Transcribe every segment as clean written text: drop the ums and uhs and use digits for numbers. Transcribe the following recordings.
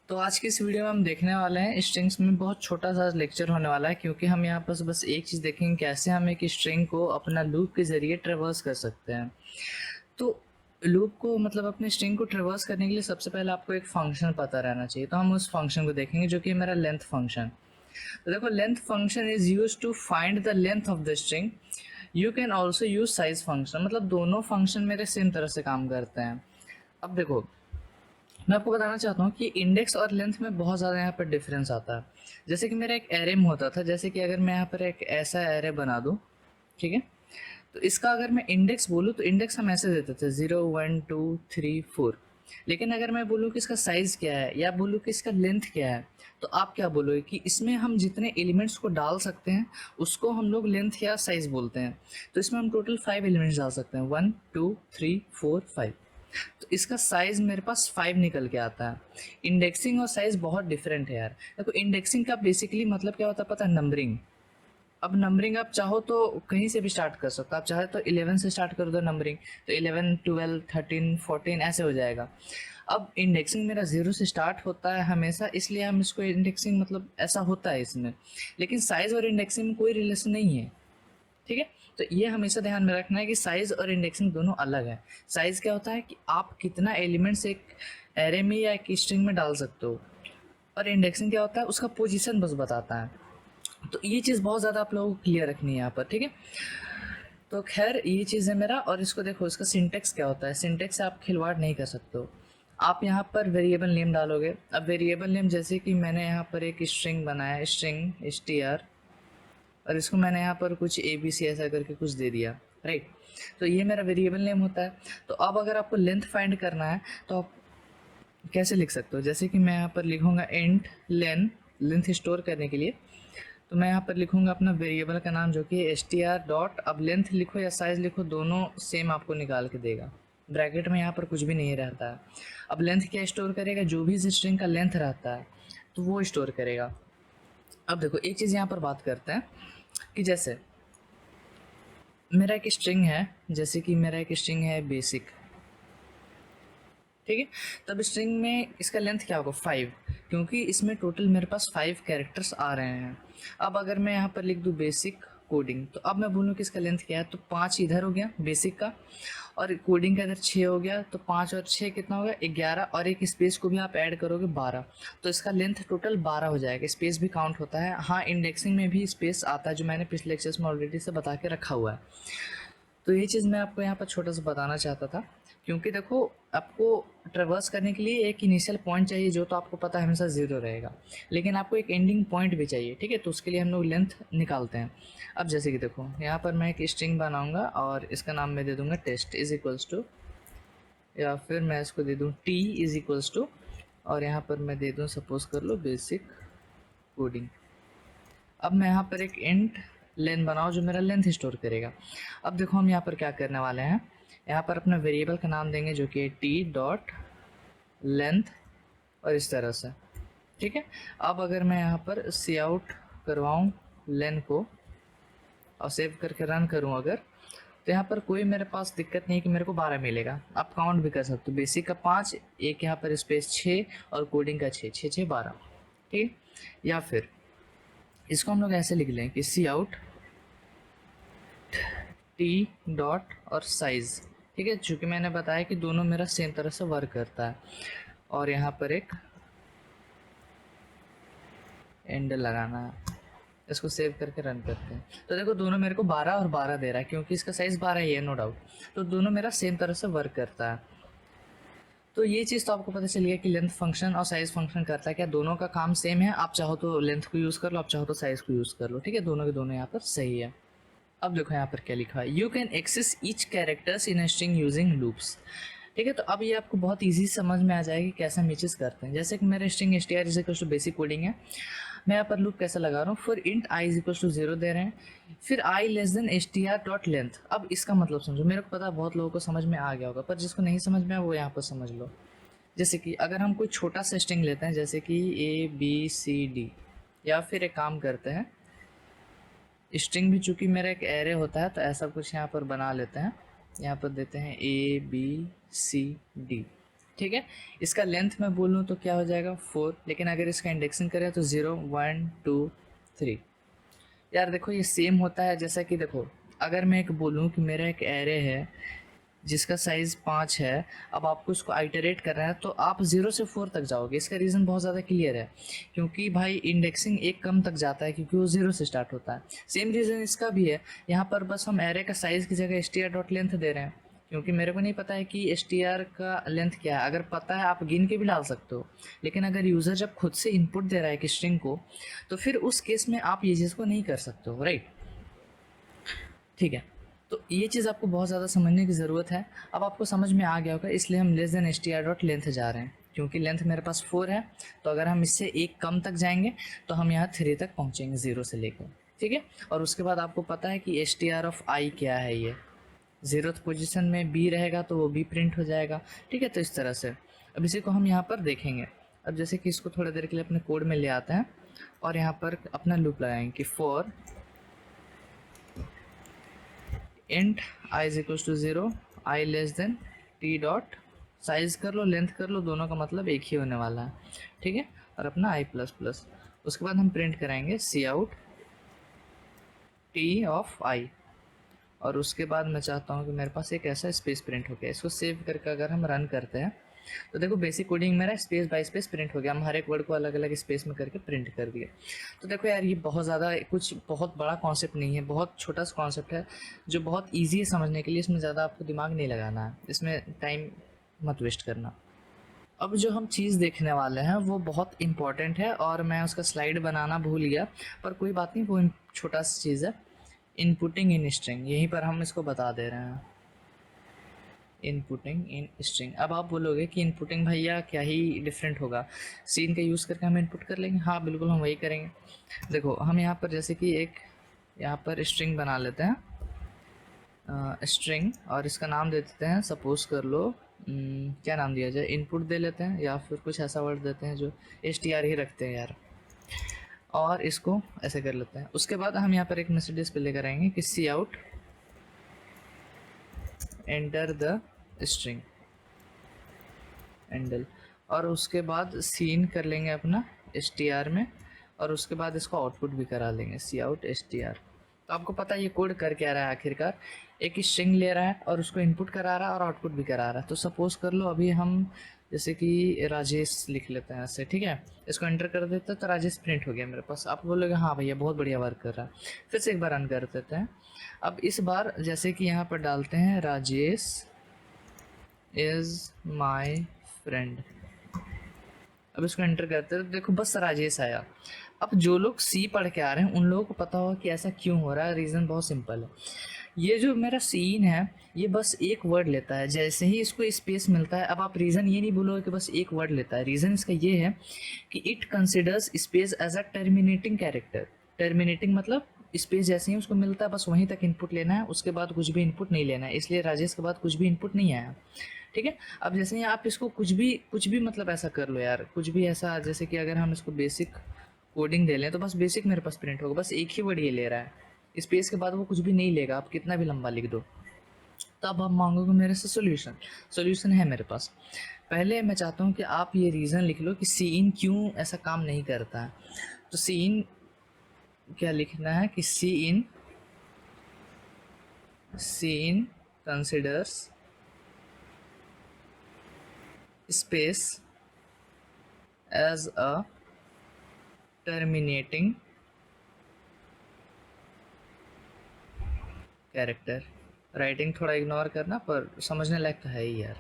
तो आज की इस वीडियो में हम देखने वाले हैं स्ट्रिंग्स में बहुत छोटा सा लेक्चर होने वाला है, क्योंकि हम यहाँ पर बस एक चीज़ देखेंगे कैसे हम एक स्ट्रिंग को अपना लूप के ज़रिए ट्रेवर्स कर सकते हैं। तो लूप को मतलब अपने स्ट्रिंग को ट्रेवर्स करने के लिए सबसे पहले आपको एक फंक्शन पता रहना चाहिए। तो हम उस फंक्शन को देखेंगे जो कि मेरा लेंथ फंक्शन। तो देखो, length function is use to find the length of the string. You can also use size function. मतलब दोनों फंक्शन मेरे सेम तरह से काम करते हैं। अब देखो, मैं आपको बताना चाहता हूँ कि इंडेक्स और लेंथ में बहुत ज़्यादा यहाँ पर डिफरेंस आता है। जैसे कि मेरा एक एरे में होता था, जैसे कि अगर मैं यहाँ पर एक ऐसा एरे बना दूँ, ठीक है, तो इसका अगर मैं इंडेक्स बोलूँ तो इंडेक्स हम ऐसे देते थे 0 1 2 3 4। लेकिन अगर मैं बोलूँ कि इसका साइज़ क्या है या बोलूँ कि इसका लेंथ क्या है, तो आप क्या बोलोगे कि इसमें हम जितने एलिमेंट्स को डाल सकते हैं उसको हम लोग लेंथ या साइज़ बोलते हैं। तो इसमें हम टोटल 5 एलिमेंट्स डाल सकते हैं, 1 2 3 4 5। तो इसका साइज़ मेरे पास 5 निकल के आता है। इंडेक्सिंग और साइज़ बहुत डिफरेंट है यार। देखो, इंडेक्सिंग का बेसिकली मतलब क्या होता है पता है? नंबरिंग। अब नंबरिंग आप चाहो तो कहीं से भी स्टार्ट कर सकते हो। आप चाहे तो 11 से स्टार्ट कर दो नंबरिंग, तो 11 12 13 14 ऐसे हो जाएगा। अब इंडेक्सिंग मेरा 0 से स्टार्ट होता है हमेशा, इसलिए हम इसको इंडेक्सिंग मतलब ऐसा होता है इसमें। लेकिन साइज़ और इंडेक्सिंग में कोई रिलेशन नहीं है, ठीक है। तो ये हमेशा ध्यान में रखना है कि साइज़ और इंडेक्सिंग दोनों अलग है। साइज़ क्या होता है कि आप कितना एलिमेंट्स एक एरे में या एक स्ट्रिंग में डाल सकते हो, और इंडेक्सिंग क्या होता है, उसका पोजीशन बस बताता है। तो ये चीज़ बहुत ज़्यादा आप लोगों को क्लियर रखनी है यहाँ पर, ठीक है। तो खैर ये चीज़ है मेरा। और इसको देखो, इसका सिंटेक्स क्या होता है। सिंटेक्स से आप खिलवाड़ नहीं कर सकते हो। आप यहाँ पर वेरिएबल नेम डालोगे। अब वेरिएबल नेम जैसे कि मैंने यहाँ पर एक स्ट्रिंग बनाया, स्ट्रिंग str, और इसको मैंने यहाँ पर कुछ ABC ऐसा करके कुछ दे दिया, राइट। तो ये मेरा वेरिएबल नेम होता है। तो अब अगर आपको लेंथ फाइंड करना है तो आप कैसे लिख सकते हो? जैसे कि मैं यहाँ पर लिखूँगा इंट लेन, लेंथ स्टोर करने के लिए। तो मैं यहाँ पर लिखूँगा अपना वेरिएबल का नाम जो कि str डॉट, अब लेंथ लिखो या साइज़ लिखो, दोनों सेम आपको निकाल के देगा। ब्रैकेट में यहाँ पर कुछ भी नहीं रहता है। अब लेंथ क्या स्टोर करेगा? जो भी इस स्ट्रिंग का लेंथ रहता है तो वो स्टोर करेगा। अब देखो, एक चीज़ यहाँ पर बात करते हैं कि जैसे मेरा एक स्ट्रिंग है, जैसे कि मेरा एक स्ट्रिंग है बेसिक, ठीक है। तब स्ट्रिंग में इसका लेंथ क्या होगा? 5, क्योंकि इसमें टोटल मेरे पास 5 कैरेक्टर्स आ रहे हैं। अब अगर मैं यहाँ पर लिख दूँ बेसिक कोडिंग, तो अब मैं बोलूँ कि इसका लेंथ क्या है, तो 5 इधर हो गया बेसिक का, और कोडिंग का इधर 6 हो गया, तो 5 और 6 कितना हो गया? 11, और एक स्पेस को भी आप ऐड करोगे 12, तो इसका लेंथ टोटल 12 हो जाएगा। स्पेस भी काउंट होता है। हाँ, इंडेक्सिंग में भी स्पेस आता है, जो मैंने पिछले लेक्चर्स में ऑलरेडी से बता के रखा हुआ है। तो ये चीज़ मैं आपको यहाँ पर छोटा सा बताना चाहता था, क्योंकि देखो, आपको ट्रेवर्स करने के लिए एक इनिशियल पॉइंट चाहिए जो तो आपको पता है हमेशा 0 रहेगा, लेकिन आपको एक एंडिंग पॉइंट भी चाहिए, ठीक है। तो उसके लिए हम लोग लेंथ निकालते हैं। अब जैसे कि देखो, यहाँ पर मैं एक स्ट्रिंग बनाऊँगा और इसका नाम मैं दे दूँगा टेस्ट इज इक्वल्स टू, या फिर मैं इसको दे दूँ टी इज इक्वल्स टू, और यहाँ पर मैं दे दूँ सपोज कर लो बेसिक कोडिंग। अब मैं यहाँ पर एक इंट लेन बनाऊँ जो मेरा लेंथ स्टोर करेगा। अब देखो, हम यहाँ पर क्या करने वाले हैं, यहाँ पर अपना वेरिएबल का नाम देंगे जो कि टी डॉट लेंथ, और इस तरह से, ठीक है। अब अगर मैं यहाँ पर सी आउट करवाऊँ लेन को और सेव करके रन करूँ अगर, तो यहाँ पर कोई मेरे पास दिक्कत नहीं कि मेरे को 12 मिलेगा। आप काउंट भी कर सकते हो, बेसिक का 5, एक यहाँ पर स्पेस 6, और कोडिंग का 6, 6 6 12, ठीक। या फिर इसको हम लोग ऐसे लिख लें कि सी आउट टी डॉट और साइज़, ठीक है, चूँकि मैंने बताया कि दोनों मेरा सेम तरह से वर्क करता है। और यहाँ पर एक एंड लगाना है। इसको सेव करके रन करते हैं। तो देखो, दोनों मेरे को 12 और 12 दे रहा है, क्योंकि इसका साइज़ 12 ही है, नो डाउट। तो दोनों मेरा सेम तरह से वर्क करता है। तो ये चीज़ तो आपको पता चल गया कि लेंथ फंक्शन और साइज़ फंक्शन करता है क्या। दोनों का काम सेम है। आप चाहो तो लेंथ को यूज़ कर लो, आप चाहो तो साइज़ को यूज़ कर लो, ठीक है। दोनों के दोनों यहाँ पर सही है। अब देखो यहाँ पर क्या लिखा है, you can access each characters in string using loops, ठीक है। तो अब ये आपको बहुत इजी समझ में आ जाएगी कैसे हम ये चीज़ करते हैं। जैसे कि मेरा string S T R is equal to basic coding है, मैं यहाँ पर लूप कैसे लगा रहा हूँ, फिर int I is equal to 0 दे रहे हैं, फिर I less than S T R dot length. अब इसका मतलब समझो, मेरे को पता है बहुत लोगों को समझ में आ गया होगा, पर जिसको नहीं समझ में आया वो यहाँ पर समझ लो। जैसे कि अगर हम कोई छोटा सा स्ट्रिंग लेते हैं, जैसे कि ABCD, या फिर एक काम करते हैं, स्ट्रिंग भी चूंकि मेरा एक एरे होता है तो ऐसा कुछ यहाँ पर बना लेते हैं। यहाँ पर देते हैं ABCD, ठीक है। इसका लेंथ मैं बोलूँ तो क्या हो जाएगा 4, लेकिन अगर इसका इंडेक्सिंग करें तो 0 1 2 3। यार देखो ये सेम होता है जैसा कि देखो, अगर मैं एक बोलूँ कि मेरा एक एरे है जिसका साइज़ 5 है, अब आपको इसको आइटरेट करना है तो आप 0 से 4 तक जाओगे। इसका रीज़न बहुत ज़्यादा क्लियर है, क्योंकि भाई इंडेक्सिंग एक कम तक जाता है क्योंकि वो 0 से स्टार्ट होता है। सेम रीज़न इसका भी है, यहाँ पर बस हम एरे का साइज़ की जगह str.length दे रहे हैं, क्योंकि मेरे को नहीं पता है कि str का लेंथ क्या है। अगर पता है आप गिन के भी डाल सकते हो, लेकिन अगर यूज़र जब खुद से इनपुट दे रहा है कि स्ट्रिंग को, तो फिर उस केस में आप ये चीज़ को नहीं कर सकते हो, राइट। ठीक है, तो ये चीज़ आपको बहुत ज़्यादा समझने की ज़रूरत है। अब आपको समझ में आ गया होगा, इसलिए हम लेस देन str.length जा रहे हैं, क्योंकि लेंथ मेरे पास 4 है, तो अगर हम इससे एक कम तक जाएंगे तो हम यहाँ 3 तक पहुँचेंगे 0 से लेकर। ठीक है, और उसके बाद आपको पता है कि str(i) क्या है, ये 0th पोजीशन में b रहेगा तो वो b प्रिंट हो जाएगा। ठीक है, तो इस तरह से अब इसी को हम यहाँ पर देखेंगे। अब जैसे कि इसको थोड़ा देर के लिए अपने कोड में ले आते हैं और यहाँ पर अपना लूप लगाएंगे कि for int I is equal to 0, I less than T dot, size कर लो लेंथ कर लो, दोनों का मतलब एक ही होने वाला है। ठीक है, और अपना आई प्लस प्लस, उसके बाद हम प्रिंट कराएंगे सी आउट टी ऑफ आई, और उसके बाद मैं चाहता हूँ कि मेरे पास एक ऐसा स्पेस प्रिंट हो गया। इसको सेव करके अगर हम रन करते हैं तो देखो बेसिक कोडिंग मेरा स्पेस बाय स्पेस प्रिंट हो गया। हम हर एक वर्ड को अलग अलग स्पेस में करके प्रिंट कर दिए। तो देखो यार, ये बहुत ज़्यादा कुछ बहुत बड़ा कॉन्सेप्ट नहीं है, बहुत छोटा सा कॉन्सेप्ट है जो बहुत ईजी है समझने के लिए। इसमें ज़्यादा आपको दिमाग नहीं लगाना है, इसमें टाइम मत वेस्ट करना। अब जो हम चीज़ देखने वाले हैं वो बहुत इंपॉर्टेंट है, और मैं उसका स्लाइड बनाना भूल गया, पर कोई बात नहीं, वो छोटा सा चीज़ है। इनपुटिंग इन स्ट्रिंग, यहीं पर हम इसको बता दे रहे हैं, इनपुटिंग इन स्ट्रिंग। अब आप बोलोगे कि इनपुटिंग भैया क्या ही डिफरेंट होगा, सीन का यूज़ करके हम इनपुट कर लेंगे। हाँ बिल्कुल, हम वही करेंगे। देखो हम यहाँ पर जैसे कि एक यहाँ पर स्ट्रिंग बना लेते हैं, स्ट्रिंग, और इसका नाम दे देते हैं, सपोज कर लो क्या नाम दिया जाए, इनपुट दे लेते हैं, या फिर कुछ ऐसा वर्ड देते हैं जो str ही रखते हैं यार, और इसको ऐसे कर लेते हैं। उसके बाद हम यहाँ पर एक मैसेज डिस्प्ले कराएंगे कि C out enter the string endl, और उसके बाद सीन कर लेंगे अपना str में, और उसके बाद इसको आउटपुट भी करा लेंगे सी आउट str। तो आपको पता है ये कोड कर क्या रहा है, आखिरकार एक स्ट्रिंग ले रहा है और उसको इनपुट करा रहा है और आउटपुट भी करा रहा है। तो सपोज कर लो अभी हम जैसे कि राजेश लिख लेते हैं ऐसे, ठीक है, इसको एंटर कर देते हैं तो राजेश प्रिंट हो गया मेरे पास। आप बोलोगे हाँ भैया बहुत बढ़िया वर्क कर रहा है। फिर से एक बार रन कर देते हैं। अब इस बार जैसे कि यहाँ पर डालते हैं राजेश इज़ माई फ्रेंड, अब इसको एंटर करते हैं तो देखो बस राजेश आया। अब जो लोग सी पढ़ के आ रहे हैं उन लोगों को पता होगा कि ऐसा क्यों हो रहा है। रीज़न बहुत सिंपल है, ये जो मेरा सीन है ये बस एक वर्ड लेता है, जैसे ही इसको स्पेस मिलता है। अब आप रीज़न ये नहीं बोलोगे कि बस एक वर्ड लेता है, रीज़न इसका ये है कि it considers space as a terminating character. Terminating मतलब स्पेस जैसे ही उसको मिलता है बस वहीं तक इनपुट लेना है, उसके बाद कुछ भी इनपुट नहीं लेना है। इसलिए राजेश के बाद कुछ भी इनपुट नहीं आया। ठीक है, अब जैसे ही आप इसको कुछ भी मतलब ऐसा कर लो यार, कुछ भी ऐसा, जैसे कि अगर हम इसको बेसिक कोडिंग दे लें तो बस बेसिक मेरे पास प्रिंट होगा, बस एक ही वर्ड ये ले रहा है, स्पेस के बाद वो कुछ भी नहीं लेगा, आप कितना भी लंबा लिख दो। तो अब आप मांगोगे मेरे से सोल्यूशन, सोल्यूशन है मेरे पास। पहले मैं चाहता हूँ कि आप ये रीज़न लिख लो कि सी इन क्यों ऐसा काम नहीं करता है। तो सी इन क्या लिखना है कि C in considers space as a terminating character. Writing थोड़ा इग्नोर करना, पर समझने लायक तो है ही यार।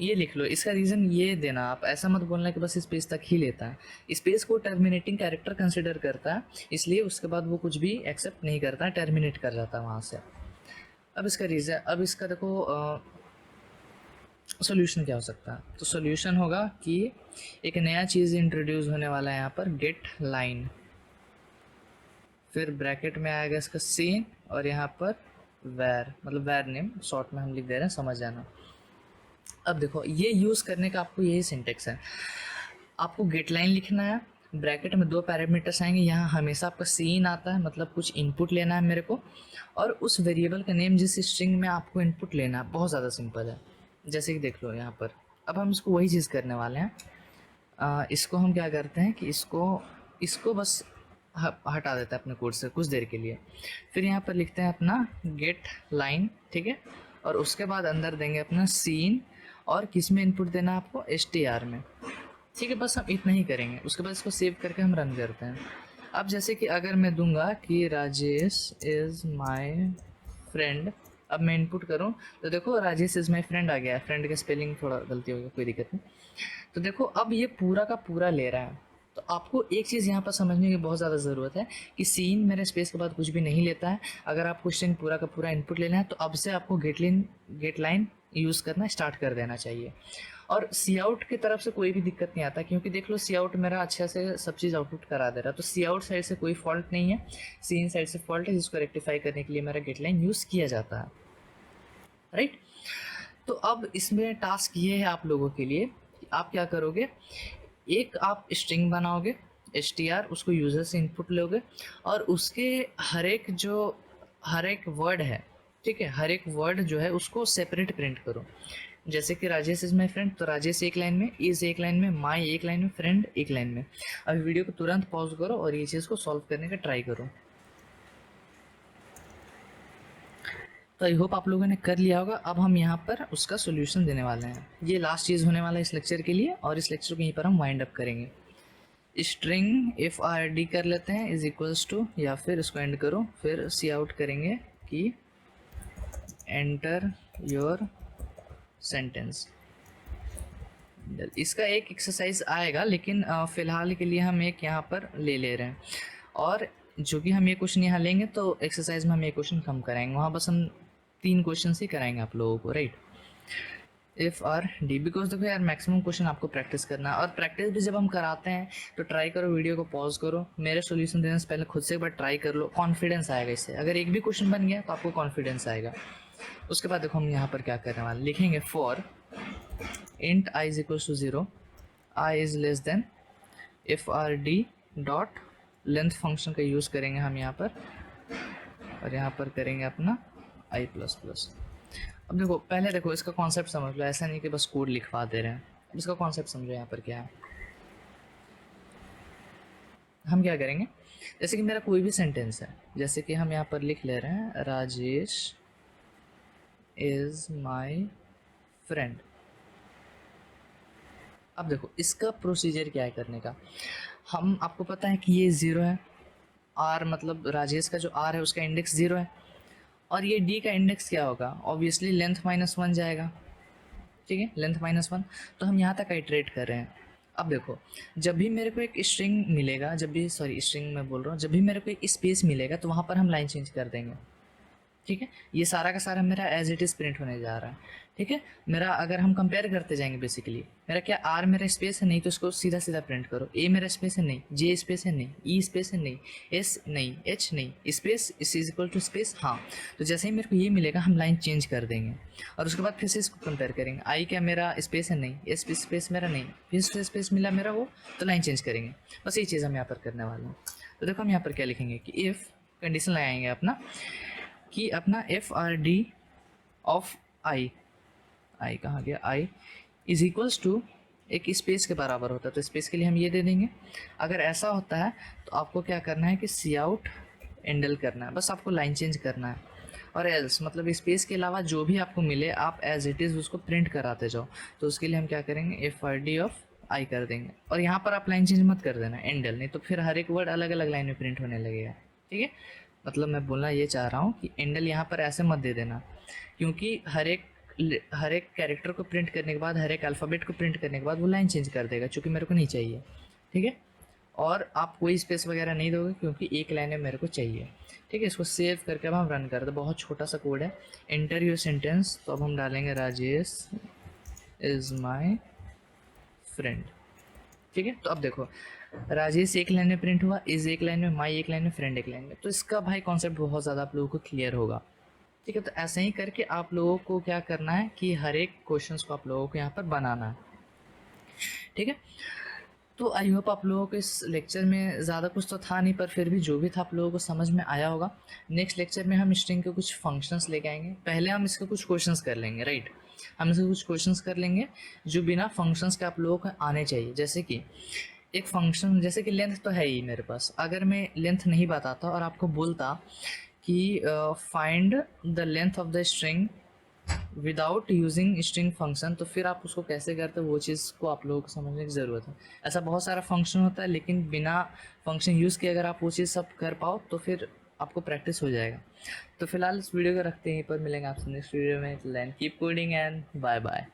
ये लिख लो, इसका रीज़न ये देना, आप ऐसा मत बोलना कि बस स्पेस तक ही लेता है। स्पेस को टर्मिनेटिंग कैरेक्टर कंसिडर करता है, इसलिए उसके बाद वो कुछ भी एक्सेप्ट नहीं करता, टर्मिनेट कर जाता है वहाँ से। अब इसका रीज़न, अब इसका देखो सोल्यूशन क्या हो सकता है। तो सोल्यूशन होगा कि एक नया चीज़ इंट्रोड्यूस होने वाला है यहाँ पर, गेट लाइन, फिर ब्रैकेट में आएगा इसका सीन, और यहाँ पर वैर, मतलब वैर नेम शॉर्ट में हम लिख दे रहे हैं, समझ जाना। अब देखो ये यूज़ करने का आपको यही सिंटेक्स है, आपको गेट लाइन लिखना है, ब्रैकेट में 2 पैरामीटर्स आएंगे, यहाँ हमेशा आपका सीन आता है, मतलब कुछ इनपुट लेना है मेरे को, और उस वेरिएबल का नेम जिस स्ट्रिंग में आपको इनपुट लेना है। बहुत ज़्यादा सिंपल है, जैसे कि देख लो यहाँ पर अब हम इसको वही चीज़ करने वाले हैं। इसको हम क्या करते हैं कि इसको बस हटा देते हैं अपने कोड से कुछ देर के लिए। फिर यहाँ पर लिखते हैं अपना गेट लाइन, ठीक है, और उसके बाद अंदर देंगे अपना सीन, और किस में इनपुट देना है आपको, str में, ठीक है। बस हम इतना ही करेंगे, उसके बाद इसको सेव करके हम रन करते हैं। अब जैसे कि अगर मैं दूंगा कि राजेश इज़ माय फ्रेंड, अब मैं इनपुट करूं तो देखो राजेश इज़ माय फ्रेंड आ गया है। फ्रेंड का स्पेलिंग थोड़ा गलती हो गई, कोई दिक्कत नहीं। तो देखो अब ये पूरा का पूरा ले रहा है। तो आपको एक चीज़ यहाँ पर समझने की बहुत ज़्यादा ज़रूरत है कि सीन मेरे स्पेस के बाद कुछ भी नहीं लेता है। अगर आपको स्ट्रिंग पूरा का पूरा इनपुट लेना है तो अब से आपको गेट लाइन यूज़ करना स्टार्ट कर देना चाहिए। और सी आउट की तरफ से कोई भी दिक्कत नहीं आता, क्योंकि देख लो सी आउट मेरा अच्छे से सब चीज़ आउटपुट करा दे रहा है। तो सी आउट साइड से कोई फॉल्ट नहीं है, सी इन साइड से फॉल्ट है, जिसको रेक्टिफाई करने के लिए मेरा गेट लाइन यूज़ किया जाता है, राइट। तो अब इसमें टास्क ये है आप लोगों के लिए कि आप क्या करोगे, एक आप स्ट्रिंग बनाओगे str, उसको यूज़र से इनपुट लोगे और उसके हर एक वर्ड है, ठीक है, हर एक वर्ड जो है उसको सेपरेट प्रिंट करो। जैसे कि राजेश इज़ माई फ्रेंड, तो राजेश एक लाइन में, इज़ एक लाइन में, माई एक लाइन में, फ्रेंड एक लाइन में। अब वीडियो को तुरंत पॉज करो और ये चीज़ को सॉल्व करने का ट्राई करो। तो आई होप आप लोगों ने कर लिया होगा। अब हम यहाँ पर उसका सोल्यूशन देने वाले हैं। ये लास्ट चीज़ होने वाला है इस लेक्चर के लिए, और इस लेक्चर को यहीं पर हम वाइंड अप करेंगे। स्ट्रिंग इफ़ आर डी कर लेते हैं इज इक्वल्स टू, या फिर इसको एंड करो, फिर सी आउट करेंगे कि एंटर योर सेंटेंस। इसका एक एक्सरसाइज आएगा, लेकिन फ़िलहाल के लिए हम एक यहाँ पर ले रहे हैं, और जो कि हम ये क्वेश्चन यहाँ लेंगे तो एक्सरसाइज में हम ये क्वेश्चन कम कराएंगे, वहाँ बस हम 3 क्वेश्चन ही कराएंगे आप लोगों को, right. If R D, because देखो यार मैक्सिमम क्वेश्चन आपको प्रैक्टिस करना है, और प्रैक्टिस भी जब हम कराते हैं तो ट्राई करो, वीडियो को पॉज करो, मेरे सोल्यूशन देने से पहले खुद से एक बार ट्राई कर लो, कॉन्फिडेंस आएगा इससे। अगर एक भी क्वेश्चन बन गया तो आपको कॉन्फिडेंस आएगा। उसके बाद देखो हम यहाँ पर क्या करने वाले, लिखेंगे for int I is equals to 0, I is less than if R D dot length function का यूज़ करेंगे हम यहाँ पर, और यहाँ पर करेंगे अपना i प्लस प्लस। अब देखो पहले देखो इसका कॉन्सेप्ट समझ लो, ऐसा नहीं कि बस कोड लिखवा दे रहे हैं। इसका कॉन्सेप्ट समझो यहाँ पर क्या है। हम क्या करेंगे, जैसे कि मेरा कोई भी सेंटेंस है, जैसे कि हम यहाँ पर लिख ले रहे हैं राजेश इज़ माई फ्रेंड। अब देखो इसका प्रोसीजर क्या है करने का। हम, आपको पता है कि ये 0 है, आर मतलब राजेश का जो आर है उसका इंडेक्स 0 है, और ये डी का इंडेक्स क्या होगा, ऑब्वियसली लेंथ -1 जाएगा, ठीक है, लेंथ -1। तो हम यहाँ तक आइट्रेट कर रहे हैं। अब देखो जब भी मेरे को एक स्ट्रिंग मिलेगा, स्ट्रिंग मैं बोल रहा हूँ, जब भी मेरे को एक स्पेस मिलेगा तो वहाँ पर हम लाइन चेंज कर देंगे, ठीक है। ये सारा का सारा मेरा एज इट इज़ प्रिंट होने जा रहा है, ठीक है। मेरा अगर हम कंपेयर करते जाएंगे, बेसिकली मेरा क्या, आर मेरा स्पेस है नहीं तो इसको सीधा सीधा प्रिंट करो, ए मेरा स्पेस है नहीं, जे स्पेस है नहीं, ई स्पेस है नहीं, एस नहीं, एच नहीं, space is equal to space, हाँ। तो जैसे ही मेरे को ये मिलेगा हम लाइन चेंज कर देंगे, और उसके बाद फिर से इसको कंपेयर करेंगे। आई क्या मेरा स्पेस है नहीं, एस स्पेस मेरा नहीं, फिर स्पेस मिला मेरा वो, तो लाइन चेंज करेंगे। बस ये चीज़ हम यहाँ पर करने वाले हैं। तो देखो हम यहाँ पर क्या लिखेंगे कि इफ़ कंडीशन लगाएंगे अपना, कि अपना एफ आर डी ऑफ आई कहाँ गया, आई इज इक्वल्स टू एक स्पेस के बराबर होता है, तो स्पेस के लिए हम ये दे देंगे। अगर ऐसा होता है तो आपको क्या करना है कि सी आउट एंडल करना है, बस आपको लाइन चेंज करना है, और एल्स मतलब स्पेस के अलावा जो भी आपको मिले आप एज इट इज़ उसको प्रिंट कराते जाओ। तो उसके लिए हम क्या करेंगे, एफ आर डी ऑफ आई कर देंगे, और यहाँ पर आप लाइन चेंज मत कर देना एंडल, नहीं तो फिर हर एक वर्ड अलग अलग लाइन में प्रिंट होने लगेगा, ठीक है। मतलब मैं बोलना ये चाह रहा हूँ कि एंडल यहाँ पर ऐसे मत दे देना, क्योंकि हर एक कैरेक्टर को प्रिंट करने के बाद, हर एक अल्फ़ाबेट को प्रिंट करने के बाद वो लाइन चेंज कर देगा, चूँकि मेरे को नहीं चाहिए, ठीक है। और आप कोई स्पेस वगैरह नहीं दोगे क्योंकि एक लाइन में मेरे को चाहिए, ठीक है। इसको सेव करके अब हम रन करते हैं। बहुत छोटा सा कोड है, एंटर योर सेंटेंस। तो अब हम डालेंगे राजेश इज़ माई फ्रेंड, ठीक है। तो अब देखो राजेश एक लाइन में प्रिंट हुआ, इज़ एक लाइन में, माई एक लाइन में, फ्रेंड एक लाइन में। तो इसका भाई कॉन्सेप्ट बहुत ज़्यादा आप लोगों को क्लियर होगा, ठीक है। तो ऐसे ही करके आप लोगों को क्या करना है कि हर एक क्वेश्चंस को आप लोगों को यहाँ पर बनाना है, ठीक है। तो आई होप आप लोगों को इस लेक्चर में ज़्यादा कुछ तो था नहीं, पर फिर भी जो भी था आप लोगों को समझ में आया होगा। नेक्स्ट लेक्चर में हम स्ट्रिंग के कुछ फंक्शंस लेके आएंगे, पहले हम इसके कुछ क्वेश्चंस कर लेंगे, राइट। हम इससे कुछ क्वेश्चंस कर लेंगे जो बिना फंक्शंस के आप लोगों को आने चाहिए। जैसे कि एक फंक्शन, जैसे कि लेंथ तो है ही मेरे पास, अगर मैं लेंथ नहीं बताता और आपको बोलता कि find the length of the string without using string function, तो फिर आप उसको कैसे करते हो वो चीज़ को आप लोगों को समझने की ज़रूरत है। ऐसा बहुत सारा फंक्शन होता है, लेकिन बिना फंक्शन यूज़ किए अगर आप वो चीज़ सब कर पाओ तो फिर आपको प्रैक्टिस हो जाएगा। तो फिलहाल इस वीडियो को रखते हैं, यहीं पर मिलेंगे आपसे नेक्स्ट वीडियो में। Keep coding and bye bye.